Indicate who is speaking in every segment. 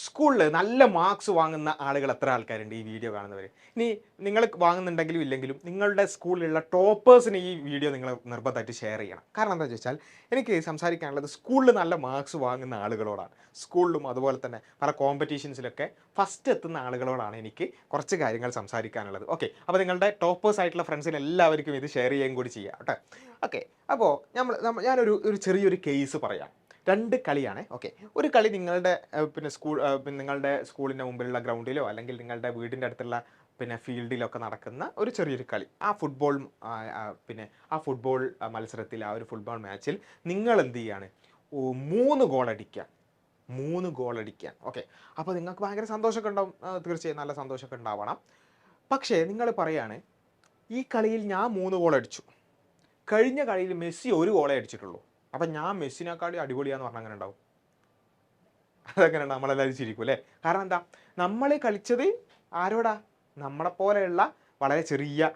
Speaker 1: സ്കൂളിൽ നല്ല മാർക്സ് വാങ്ങുന്ന ആളുകൾ എത്ര ആൾക്കാരുണ്ട് ഈ വീഡിയോ കാണുന്നവർ? ഇനി നിങ്ങൾ വാങ്ങുന്നുണ്ടെങ്കിലും ഇല്ലെങ്കിലും നിങ്ങളുടെ സ്കൂളിലുള്ള ടോപ്പേഴ്സിന് ഈ വീഡിയോ നിങ്ങൾ നിർബന്ധമായിട്ട് ഷെയർ ചെയ്യണം. കാരണം എന്താണെന്ന് ചോദിച്ചാൽ എനിക്ക് സംസാരിക്കാനുള്ളത് സ്കൂളിൽ നല്ല മാർക്സ് വാങ്ങുന്ന ആളുകളോടാണ്. സ്കൂളിലും അതുപോലെ തന്നെ പല കോമ്പറ്റീഷൻസിലൊക്കെ ഫസ്റ്റ് എത്തുന്ന ആളുകളോടാണ് എനിക്ക് കുറച്ച് കാര്യങ്ങൾ സംസാരിക്കാനുള്ളത്. ഓക്കെ, അപ്പോൾ നിങ്ങളുടെ ടോപ്പേഴ്സ് ആയിട്ടുള്ള ഫ്രണ്ട്സിന് എല്ലാവർക്കും ഇത് ഷെയർ ചെയ്യുകയും കൂടി ചെയ്യാം കേട്ടോ. ഓക്കെ, അപ്പോൾ ഞാനൊരു ചെറിയൊരു കേസ് പറയാം. 2 കളിയാണ്. ഓക്കെ. ഒരു കളി നിങ്ങളുടെ നിങ്ങളുടെ സ്കൂളിൻ്റെ മുമ്പിലുള്ള ഗ്രൗണ്ടിലോ അല്ലെങ്കിൽ നിങ്ങളുടെ വീടിൻ്റെ അടുത്തുള്ള ഫീൽഡിലൊക്കെ നടക്കുന്ന ഒരു ചെറിയൊരു കളി. ആ ഫുട്ബോൾ ആ ഫുട്ബോൾ മത്സരത്തിൽ ആ ഒരു ഫുട്ബോൾ മാച്ചിൽ നിങ്ങൾ എന്ത് ചെയ്യാണ്? 3 ഗോൾ അടിക്കുക. 3 ഗോൾ അടിക്കാൻ. ഓക്കെ. അപ്പോൾ നിങ്ങൾക്ക് ഭയങ്കര സന്തോഷമൊക്കെ ഉണ്ടാവും. തീർച്ചയായും നല്ല സന്തോഷമൊക്കെ ഉണ്ടാവണം. പക്ഷേ നിങ്ങൾ പറയാണ്, ഈ കളിയിൽ ഞാൻ 3 ഗോൾ അടിച്ചു. കഴിഞ്ഞ കളിയിൽ മെസ്സി 1 ഗോളേ അടിച്ചിട്ടുള്ളൂ. അപ്പം ഞാൻ മെസ്സിനെക്കാളും അടിപൊളിയാന്ന് പറഞ്ഞാൽ അങ്ങനെ ഉണ്ടാവും? അതെങ്ങനെയാണ്? നമ്മളെല്ലാവരും ചിരിക്കും അല്ലേ? കാരണം എന്താ? നമ്മൾ കളിച്ചത് ആരോടാ? നമ്മളെപ്പോലെയുള്ള വളരെ ചെറിയ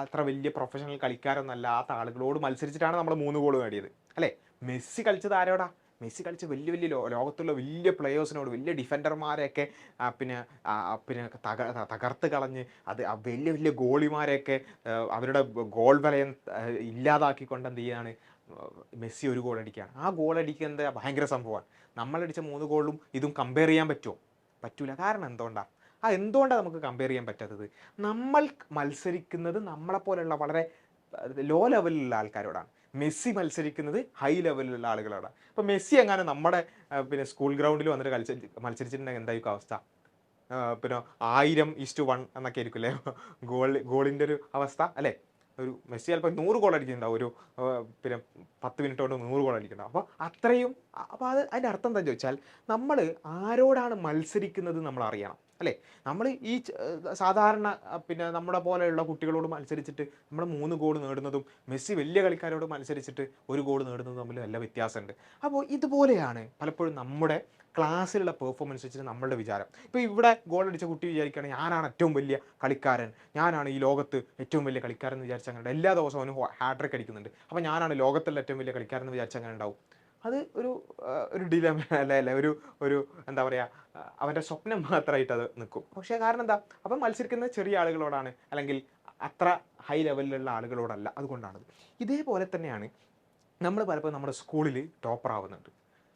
Speaker 1: അത്ര വലിയ പ്രൊഫഷണൽ കളിക്കാരൊന്നും അല്ലാത്ത ആളുകളോട് മത്സരിച്ചിട്ടാണ് നമ്മൾ 3 ഗോൾ നേടിയത് അല്ലേ? മെസ്സി കളിച്ചത് ആരോടാ? മെസ്സി കളിച്ച വലിയ വലിയ ലോകത്തുള്ള വലിയ പ്ലെയേഴ്സിനോട്, വലിയ ഡിഫൻഡർമാരെയൊക്കെ തകർത്ത് കളഞ്ഞ് വലിയ വലിയ ഗോളിമാരെയൊക്കെ അവരുടെ ഗോൾ വലയം ഇല്ലാതാക്കിക്കൊണ്ട് എന്ത് ചെയ്യാണ്? മെസ്സി 1 ഗോൾ അടിക്കുകയാണ്. ആ ഗോൾ അടിക്കുന്നത് ഭയങ്കര സംഭവമാണ്. നമ്മളടിച്ച 3 ഗോളും ഇതും കമ്പയർ ചെയ്യാൻ പറ്റുമോ? പറ്റൂല. കാരണം എന്തുകൊണ്ടാണ്? എന്തുകൊണ്ടാണ് നമുക്ക് കമ്പയർ ചെയ്യാൻ പറ്റാത്തത്? നമ്മൾ മത്സരിക്കുന്നത് നമ്മളെപ്പോലെയുള്ള വളരെ ലോ ലെവലിലുള്ള ആൾക്കാരോടാണ്. മെസ്സി മത്സരിക്കുന്നത് ഹൈ ലെവലിലുള്ള ആളുകളോടാണ്. ഇപ്പോൾ മെസ്സി എങ്ങാനും നമ്മുടെ സ്കൂൾ ഗ്രൗണ്ടിൽ വന്നിട്ട് മത്സരിച്ചിട്ടുണ്ടെങ്കിൽ എന്തായിരിക്കും അവസ്ഥ? പിന്നെ 1000:1 എന്നൊക്കെ ആയിരിക്കും അല്ലേ ഗോളിൻ്റെ ഒരു അവസ്ഥ അല്ലേ? ഒരു മെസ്സി ചിലപ്പോൾ 100 ഗോൾ അടിക്കുന്നുണ്ടാവും. ഒരു 10 മിനിറ്റ് കൊണ്ട് 100 ഗോൾ അടിക്കുന്നുണ്ടാവും. അപ്പോൾ അത്രയും. അപ്പോൾ അതിൻ്റെ അർത്ഥം എന്താണെന്ന് ചോദിച്ചാൽ നമ്മൾ ആരോടാണ് മത്സരിക്കുന്നത് നമ്മൾ അറിയണം അല്ലേ? നമ്മൾ ഈ സാധാരണ നമ്മുടെ പോലെയുള്ള കുട്ടികളോട് മത്സരിച്ചിട്ട് നമ്മൾ 3 ഗോൾ നേടുന്നതും മെസ്സി വലിയ കളിക്കാരോട് മത്സരിച്ചിട്ട് 1 ഗോൾ നേടുന്നതും തമ്മിൽ നല്ല വ്യത്യാസമുണ്ട്. അപ്പോൾ ഇതുപോലെയാണ് പലപ്പോഴും നമ്മുടെ ക്ലാസ്സിലുള്ള പെർഫോമൻസ് വെച്ചിട്ട് നമ്മളുടെ വിചാരം. ഇപ്പോൾ ഇവിടെ ഗോൾ അടിച്ച കുട്ടി വിചാരിക്കുകയാണെങ്കിൽ ഞാനാണ് ഏറ്റവും വലിയ കളിക്കാരൻ, ഞാനാണ് ഈ ലോകത്ത് ഏറ്റവും വലിയ കളിക്കാരൻ എന്ന് വിചാരിച്ചാൽ അങ്ങനെ എല്ലാ ദിവസവും അവന് ഹാട്രിക് അടിക്കുന്നുണ്ട്. അപ്പോൾ ഞാനാണ് ലോകത്തുള്ള ഏറ്റവും വലിയ കളിക്കാരൻ എന്ന് വിചാരിച്ചാൽ അങ്ങനെ ഉണ്ടാവും. അത് ഒരു ഡിലമ അല്ല ഒരു എന്താ പറയുക, അവൻ്റെ സ്വപ്നം മാത്രമായിട്ട് അത് നിൽക്കും. പക്ഷേ കാരണം എന്താ? അപ്പം മത്സരിക്കുന്നത് ചെറിയ ആളുകളോടാണ്, അല്ലെങ്കിൽ അത്ര ഹൈ ലെവലിലുള്ള ആളുകളോടല്ല. അതുകൊണ്ടാണത്. ഇതേപോലെ തന്നെയാണ് നമ്മൾ പലപ്പോഴും നമ്മുടെ സ്കൂളിൽ ടോപ്പർ ആവുന്നുണ്ട്.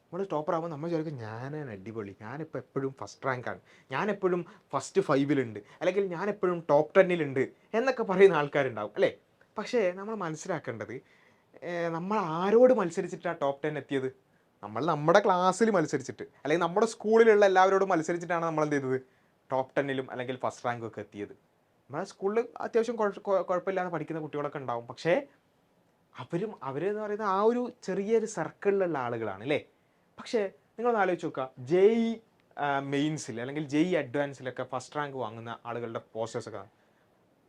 Speaker 1: നമ്മൾ ടോപ്പർ ആകുമ്പോൾ നമ്മൾ വിചാരിക്കും ഞാനാണ് അടിപൊളി, ഞാനിപ്പോൾ എപ്പോഴും ഫസ്റ്റ് റാങ്കാണ്, ഞാനെപ്പോഴും ഫസ്റ്റ് 5-ലുണ്ട്, അല്ലെങ്കിൽ ഞാനെപ്പോഴും ടോപ്പ് 10-ലുണ്ട് എന്നൊക്കെ പറയുന്ന ആൾക്കാരുണ്ടാവും അല്ലേ? പക്ഷേ നമ്മൾ മനസ്സിലാക്കേണ്ടത്, നമ്മൾ ആരോട് മത്സരിച്ചിട്ടാണ് ടോപ്പ് 10 എത്തിയത്? നമ്മൾ നമ്മുടെ ക്ലാസ്സിൽ മത്സരിച്ചിട്ട്, അല്ലെങ്കിൽ നമ്മുടെ സ്കൂളിലുള്ള എല്ലാവരോടും മത്സരിച്ചിട്ടാണ് നമ്മൾ എന്ത് ചെയ്തത്? ടോപ്പ് 10-ലും അല്ലെങ്കിൽ ഫസ്റ്റ് റാങ്കൊക്കെ എത്തിയത്. നമ്മുടെ സ്കൂളിൽ അത്യാവശ്യം കുഴപ്പമില്ലാതെ പഠിക്കുന്ന കുട്ടികളൊക്കെ ഉണ്ടാവും. പക്ഷേ അവരെന്ന് പറയുന്നത് ആ ഒരു ചെറിയൊരു സർക്കിളിലുള്ള ആളുകളാണ് അല്ലേ? പക്ഷേ നിങ്ങളൊന്ന് ആലോചിച്ച് നോക്കുക, ജെഇ മെയിൻസിൽ അല്ലെങ്കിൽ ജെഇ അഡ്വാൻസിലൊക്കെ ഫസ്റ്റ് റാങ്ക് വാങ്ങുന്ന ആളുകളുടെ പോസ്റ്റേഴ്സൊക്കെ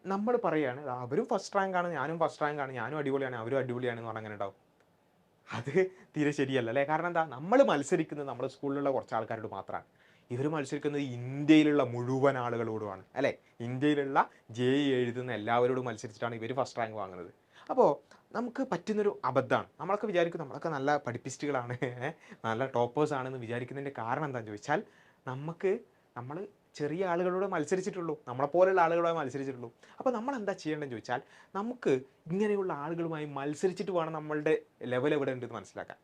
Speaker 1: നമ്മൾ പറയുകയാണ് അവരും ഫസ്റ്റ് റാങ്കാണ്, ഞാനും ഫസ്റ്റ് റാങ്കാണ്, ഞാനും അടിപൊളിയാണ്, അവരും അടിപൊളിയാണെന്ന് പറഞ്ഞാൽ അങ്ങനെ ഉണ്ടാവും? അത് തീരെ ശരിയല്ല അല്ലേ? കാരണം എന്താ? നമ്മൾ മത്സരിക്കുന്നത് നമ്മുടെ സ്കൂളിലുള്ള കുറച്ച് ആൾക്കാരോട് മാത്രമാണ്. ഇവർ മത്സരിക്കുന്നത് ഇന്ത്യയിലുള്ള മുഴുവൻ ആളുകളോടുമാണ് അല്ലേ? ഇന്ത്യയിലുള്ള ജെഇ എഴുതുന്ന എല്ലാവരോടും മത്സരിച്ചിട്ടാണ് ഇവർ ഫസ്റ്റ് റാങ്ക് വാങ്ങുന്നത്. അപ്പോൾ നമുക്ക് പറ്റുന്നൊരു അബദ്ധമാണ്. നമ്മളൊക്കെ വിചാരിക്കും നമ്മളൊക്കെ നല്ല പഠിപ്പിസ്റ്റുകളാണ്, നല്ല ടോപ്പേഴ്സ് ആണെന്ന് വിചാരിക്കുന്നതിൻ്റെ കാരണം എന്താണെന്ന് ചോദിച്ചാൽ, നമ്മൾ ചെറിയ ആളുകളോട് മത്സരിച്ചിട്ടുള്ളൂ, നമ്മളെപ്പോലുള്ള ആളുകളോട് മത്സരിച്ചിട്ടുള്ളൂ. അപ്പോൾ നമ്മൾ എന്താ ചെയ്യേണ്ടതെന്ന് ചോദിച്ചാൽ, നമുക്ക് ഇങ്ങനെയുള്ള ആളുകളുമായി മത്സരിച്ചിട്ട് വേണം നമ്മളുടെ ലെവൽ എവിടെ ഉണ്ടെന്ന് മനസ്സിലാക്കാൻ.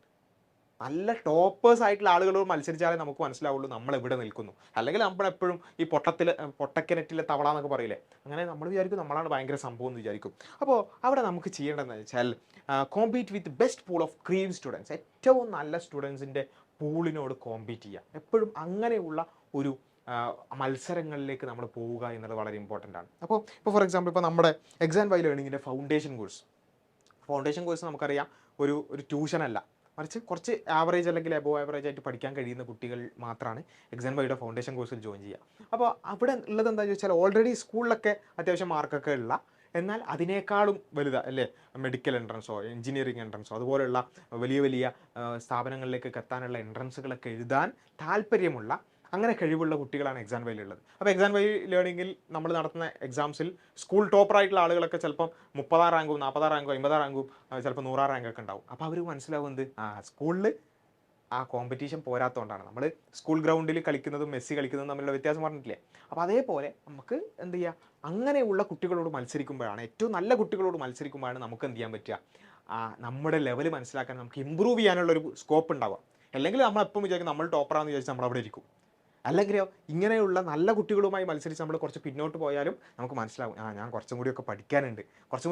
Speaker 1: നല്ല ടോപ്പേഴ്സ് ആയിട്ടുള്ള ആളുകളോട് മത്സരിച്ചാലേ നമുക്ക് മനസ്സിലാവുള്ളൂ നമ്മൾ എവിടെ നിൽക്കുന്നു. അല്ലെങ്കിൽ നമ്മളെപ്പോഴും ഈ പൊട്ടക്കിണറ്റിലെ തവള എന്നൊക്കെ പറയില്ലേ, അങ്ങനെ നമ്മൾ വിചാരിക്കും നമ്മളാണ് ഭയങ്കര സംഭവം എന്ന് വിചാരിക്കും. അപ്പോൾ അവിടെ നമുക്ക് ചെയ്യേണ്ടതെന്ന് വെച്ചാൽ, compete with best pool of cream students, ഏറ്റവും നല്ല സ്റ്റുഡൻസിൻ്റെ പൂളിനോട് കോമ്പീറ്റ് ചെയ്യുക. എപ്പോഴും അങ്ങനെയുള്ള ഒരു മത്സരങ്ങളിലേക്ക് നമ്മൾ പോവുക എന്നുള്ളത് വളരെ ഇമ്പോർട്ടൻ്റ് ആണ്. ഇപ്പോൾ ഫോർ എക്സാമ്പിൾ ഇപ്പോൾ നമ്മുടെ എക്സാം ബൈ ലേണിങ്ങിൻ്റെ ഫൗണ്ടേഷൻ കോഴ്സ് നമുക്കറിയാം, ഒരു ട്യൂഷനല്ല, മറിച്ച് കുറച്ച് ആവറേജ് അല്ലെങ്കിൽ എബോവ് ആവറേജ് ആയിട്ട് പഠിക്കാൻ കഴിയുന്ന കുട്ടികൾ മാത്രമാണ് എക്സാം ബൈയുടെ ഫൗണ്ടേഷൻ കോഴ്സിൽ ജോയിൻ ചെയ്യുക. അപ്പോൾ അവിടെ ഉള്ളത് എന്താണെന്ന് ചോദിച്ചാൽ, ഓൾറെഡി സ്കൂളിലൊക്കെ അത്യാവശ്യം മാർക്കൊക്കെ ഉള്ള, എന്നാൽ അതിനേക്കാളും വലുതാണ് അല്ലേ, മെഡിക്കൽ എൻട്രൻസോ എഞ്ചിനീയറിംഗ് എൻട്രൻസോ അതുപോലെയുള്ള വലിയ വലിയ സ്ഥാപനങ്ങളിലേക്ക് എത്താനുള്ള എൻട്രൻസുകളൊക്കെ എഴുതാൻ താല്പര്യമുള്ള, അങ്ങനെ കഴിവുള്ള കുട്ടികളാണ് എക്സാം വൈയിലുള്ളത്. അപ്പോൾ എക്സാം വൈ ലേണിങ്ങിൽ നമ്മൾ നടത്തുന്ന എക്സാംസിൽ സ്കൂൾ ടോപ്പറായിട്ടുള്ള ആളുകളൊക്കെ ചിലപ്പം 30 റാങ്കും 40 റാങ്കും 50 റാങ്കും ചിലപ്പോൾ 100 റാങ്കൊക്കെ ഉണ്ടാവും. അപ്പോൾ അവർ മനസ്സിലാവുന്നത് സ്കൂളിൽ ആ കോമ്പറ്റീഷൻ പോരാത്തതുകൊണ്ടാണ്. നമ്മൾ സ്കൂൾ ഗ്രൗണ്ടിൽ കളിക്കുന്നതും മെസ്സി കളിക്കുന്നതും തമ്മിലുള്ള വ്യത്യാസം പറഞ്ഞിട്ടില്ലേ? അപ്പോൾ അതേപോലെ നമുക്ക് എന്ത് ചെയ്യുക, അങ്ങനെയുള്ള കുട്ടികളോട് മത്സരിക്കുമ്പോഴാണ്, ഏറ്റവും നല്ല കുട്ടികളോട് മത്സരിക്കുമ്പോഴാണ് നമുക്ക് എന്ത് ചെയ്യാൻ പറ്റുക, നമ്മുടെ ലെവൽ മനസ്സിലാക്കാൻ നമുക്ക് ഇമ്പ്രൂവ് ചെയ്യാനുള്ളൊരു സ്കോപ്പ് ഉണ്ടാവുക. അല്ലെങ്കിൽ നമ്മളെപ്പം വിചാരിക്കും നമ്മൾ ടോപ്പറാന്ന് വിചാരിച്ച് നമ്മളവിടെ ഇരിക്കും. അല്ലെങ്കിലോ ഇങ്ങനെയുള്ള നല്ല കുട്ടികളുമായി മത്സരിച്ച് നമ്മൾ കുറച്ച് പിന്നോട്ട് പോയാലും നമുക്ക് മനസ്സിലാവും, ഞാൻ കുറച്ചും കൂടിയൊക്കെ പഠിക്കാനുണ്ട്, കുറച്ചും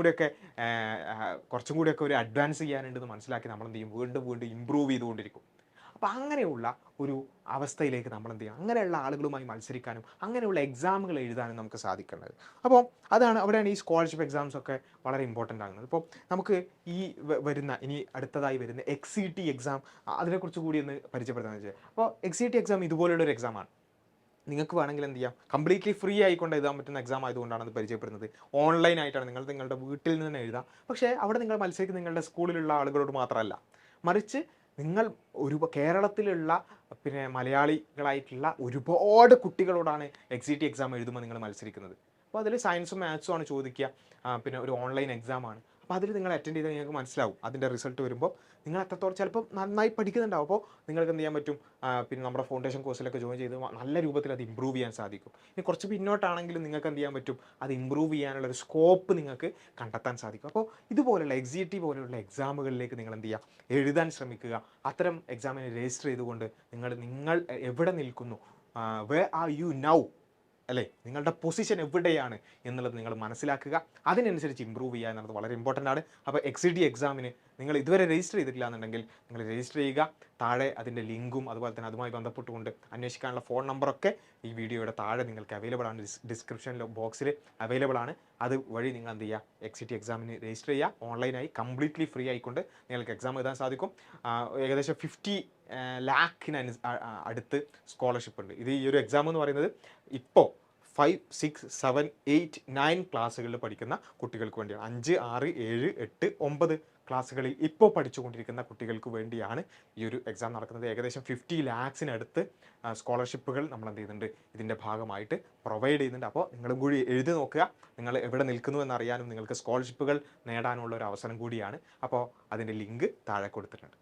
Speaker 1: കൂടിയൊക്കെ ഒരു അഡ്വാൻസ് ചെയ്യാനുണ്ടെന്ന് മനസ്സിലാക്കി നമ്മൾ എന്ത് ചെയ്യും, വീണ്ടും വീണ്ടും ഇമ്പ്രൂവ് ചെയ്തുകൊണ്ടിരിക്കും. അപ്പോൾ അങ്ങനെയുള്ള ഒരു അവസ്ഥയിലേക്ക് നമ്മൾ എന്ത് ചെയ്യണം, അങ്ങനെയുള്ള ആളുകളുമായി മത്സരിക്കാനും അങ്ങനെയുള്ള എക്സാമുകൾ എഴുതാനും നമുക്ക് സാധിക്കേണ്ടത്. അപ്പോൾ അവിടെയാണ് ഈ സ്കോളർഷിപ്പ് എക്സാംസ് ഒക്കെ വളരെ ഇമ്പോർട്ടൻ്റ് ആകുന്നത്. ഇപ്പോൾ നമുക്ക് ഈ ഇനി അടുത്തതായി വരുന്ന XCT എക്സാം, അതിനെക്കുറിച്ച് കൂടി ഒന്ന് പരിചയപ്പെടുത്താമെന്ന് വെച്ചാൽ, അപ്പോൾ XCT എക്സാം ഇതുപോലുള്ളൊരു എക്സാമാണ്. നിങ്ങൾക്ക് വേണമെങ്കിൽ എന്ത് ചെയ്യാം, കംപ്ലീറ്റ്ലി ഫ്രീ ആയിക്കൊണ്ട് എഴുതാൻ പറ്റുന്ന എക്സാം ആയതുകൊണ്ടാണ് അത് പരിചയപ്പെടുന്നത്. ഓൺലൈനായിട്ടാണ്, നിങ്ങളുടെ വീട്ടിൽ നിന്ന് തന്നെ എഴുതാം. പക്ഷേ അവിടെ നിങ്ങൾ മത്സരിക്കുന്നത് നിങ്ങളുടെ സ്കൂളിലുള്ള ആളുകളോട് മാത്രമല്ല, മറിച്ച് നിങ്ങൾ കേരളത്തിലുള്ള മലയാളികളായിട്ടുള്ള ഒരുപാട് കുട്ടികളോടാണ് XCT എക്സാം എഴുതുമ്പോൾ നിങ്ങൾ മത്സരിക്കുന്നത്. അപ്പോൾ അതിൽ സയൻസും മാത്സും ആണ് ചോദിക്കുക, ഒരു ഓൺലൈൻ എക്സാമാണ്. അപ്പോൾ അതിൽ നിങ്ങൾ അറ്റൻഡ് ചെയ്താൽ നിങ്ങൾക്ക് മനസ്സിലാവും അതിൻ്റെ റിസൾട്ട് വരുമ്പോൾ നിങ്ങൾ എത്രത്തോളം ചിലപ്പോൾ നന്നായി പഠിക്കുന്നുണ്ടാവും. അപ്പോൾ നിങ്ങൾക്ക് എന്ത് ചെയ്യാൻ പറ്റും, നമ്മുടെ ഫൗണ്ടേഷൻ കോഴ്സിലൊക്കെ ജോയിൻ ചെയ്ത് നല്ല രൂപത്തിൽ അത് ഇമ്പ്രൂവ് ചെയ്യാൻ സാധിക്കും. ഇനി കുറച്ച് പിന്നോട്ടാണെങ്കിലും നിങ്ങൾക്ക് എന്ത് ചെയ്യാൻ പറ്റും, അത് ഇമ്പ്രൂവ് ചെയ്യാനുള്ളൊരു സ്കോപ്പ് നിങ്ങൾക്ക് കണ്ടെത്താൻ സാധിക്കും. അപ്പോൾ ഇതുപോലുള്ള XCT പോലെയുള്ള എക്സാമുകളിലേക്ക് നിങ്ങൾ എന്ത് ചെയ്യുക, എഴുതാൻ ശ്രമിക്കുക. അത്തരം എക്സാമിന് രജിസ്റ്റർ ചെയ്തുകൊണ്ട് നിങ്ങൾ എവിടെ നിൽക്കുന്നു, where are you now, അല്ലേ, നിങ്ങളുടെ പൊസിഷൻ എവിടെയാണ് എന്നുള്ളത് നിങ്ങൾ മനസ്സിലാക്കുക. അതിനനുസരിച്ച് ഇമ്പ്രൂവ് ചെയ്യുക എന്നുള്ളത് വളരെ ഇമ്പോർട്ടൻ്റ് ആണ്. അപ്പോൾ XCT എക്സാമിന് നിങ്ങൾ ഇതുവരെ രജിസ്റ്റർ ചെയ്തിട്ടില്ല എന്നുണ്ടെങ്കിൽ നിങ്ങൾ രജിസ്റ്റർ ചെയ്യുക. താഴെ അതിൻ്റെ ലിങ്കും അതുപോലെ തന്നെ അതുമായി ബന്ധപ്പെട്ടുകൊണ്ട് അന്വേഷിക്കാനുള്ള ഫോൺ നമ്പറൊക്കെ ഈ വീഡിയോയുടെ താഴെ നിങ്ങൾക്ക് അവൈലബിൾ ആണ്, ഡിസ്ക്രിപ്ഷൻ ബോക്സിൽ അവൈലബിൾ ആണ്. അത് വഴി നിങ്ങൾ എന്ത് ചെയ്യുക, XCT എക്സാമിന് രജിസ്റ്റർ ചെയ്യുക. ഓൺലൈനായി കംപ്ലീറ്റ്ലി ഫ്രീ ആയിക്കൊണ്ട് നിങ്ങൾക്ക് എക്സാം എഴുതാൻ സാധിക്കും. ഏകദേശം 50 ലാഖിന് അടുത്ത് സ്കോളർഷിപ്പ് ഉണ്ട്. ഇത് ഈ ഒരു എക്സാം എന്ന് പറയുന്നത് ഇപ്പോൾ 5, 6, 7, 8, 9 ക്ലാസ്സുകളിൽ പഠിക്കുന്ന കുട്ടികൾക്ക് വേണ്ടിയാണ്. 5, 6, 7, 8, 9 ക്ലാസ്സുകളിൽ ഇപ്പോൾ പഠിച്ചുകൊണ്ടിരിക്കുന്ന കുട്ടികൾക്ക് വേണ്ടിയാണ് ഈ ഒരു എക്സാം നടക്കുന്നത്. ഏകദേശം 50 ലാഖ്സിനടുത്ത് സ്കോളർഷിപ്പുകൾ നമ്മൾ എന്ത് ചെയ്യുന്നുണ്ട്, ഇതിൻ്റെ ഭാഗമായിട്ട് പ്രൊവൈഡ് ചെയ്യുന്നുണ്ട്. അപ്പോൾ നിങ്ങളും കൂടി എഴുതി നോക്കുക, നിങ്ങൾ എവിടെ നിൽക്കുന്നു എന്നറിയാനും നിങ്ങൾക്ക് സ്കോളർഷിപ്പുകൾ നേടാനുള്ള ഒരു അവസരം കൂടിയാണ്. അപ്പോൾ അതിൻ്റെ ലിങ്ക് താഴെ കൊടുത്തിട്ടുണ്ട്.